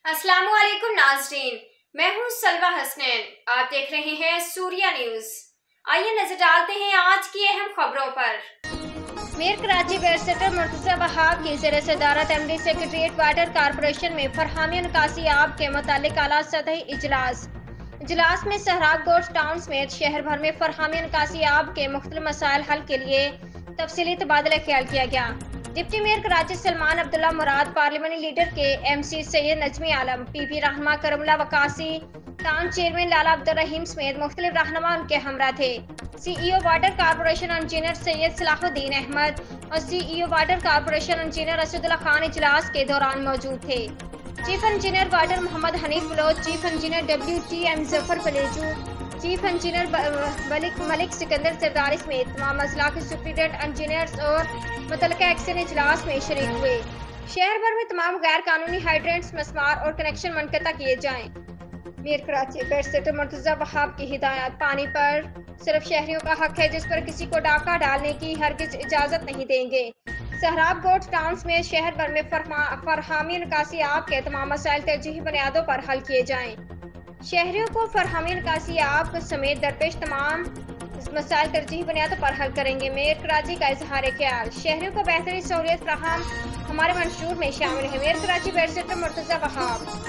अस्सलाम वालेकुम नाज़रीन, मैं हूँ सलवा हसनैन। आप देख रहे हैं सूर्या न्यूज़। आइए नजर डालते हैं आज की अहम खबरों पर। मेयर कराची बैरिस्टर मुर्तज़ा वहाब की ज़ेर सदारत एमडी सेक्रेटरीट वाटर कारपोरेशन में फरहामी निकासी आब के मुतालिक आला सतही इजलास में सहराब गोड्स टाउन समेत शहर भर में फरहामी निकासी आब के मुख्तलिफ मसाइल हल के लिए तफसीली तबादला ख्याल किया गया। Deputy mayor Karachi Salman Abdullah Murad, parliamentary leader के MC सैयद नजमी आलम, PP रहनुमा करमुल्ला वकासी, टाउन चेयरमैन लाला अब्दुल रहीम समेत मुख्तलिफ रहनुमा उनके हमरा थे। CEO water corporation engineer Syed Salahuddin Ahmed और CEO water corporation engineer Asadullah Khan इजलास के दौरान मौजूद थे। Chief engineer water Mohammad Hanif Baloch, chief engineer WTM Zafar Baleju, chief engineer Malik Sikandar Sardari समेत तमाम अजला के सुप्रीडेंट इंजीनियर्स और मुतल्लिका एक्शन इजलास में शरीक हुए। शहर भर में तमाम गैर कानूनी हाइड्रेंट्स, मस्मार और कनेक्शन मुनक़ता किए जाएं। मेयर कराची बैरिस्टर मुर्तज़ा वहाब की हिदायत। पानी पर सिर्फ शहरियों का हक है, जिस पर किसी को डाका डालने की हरगिज इजाजत नहीं देंगे। सहराब गोड्स टाउन में शहर भर में फरहामी निकासी आब के तमाम मसाइल तरजीही बुनियादों पर हल किए जाएं। शहरियों को फरहामी निकासी आब समेत दरपेश तमाम मसाइल तरजीही बुनियादों पर हल करेंगे। मेयर कराची का इजहार ख्याल। शहरियों को बेहतरीन सहूलियत फराहम हमारे मंशूर में शामिल है। Mayor Karachi barrister Murtaza Wahab.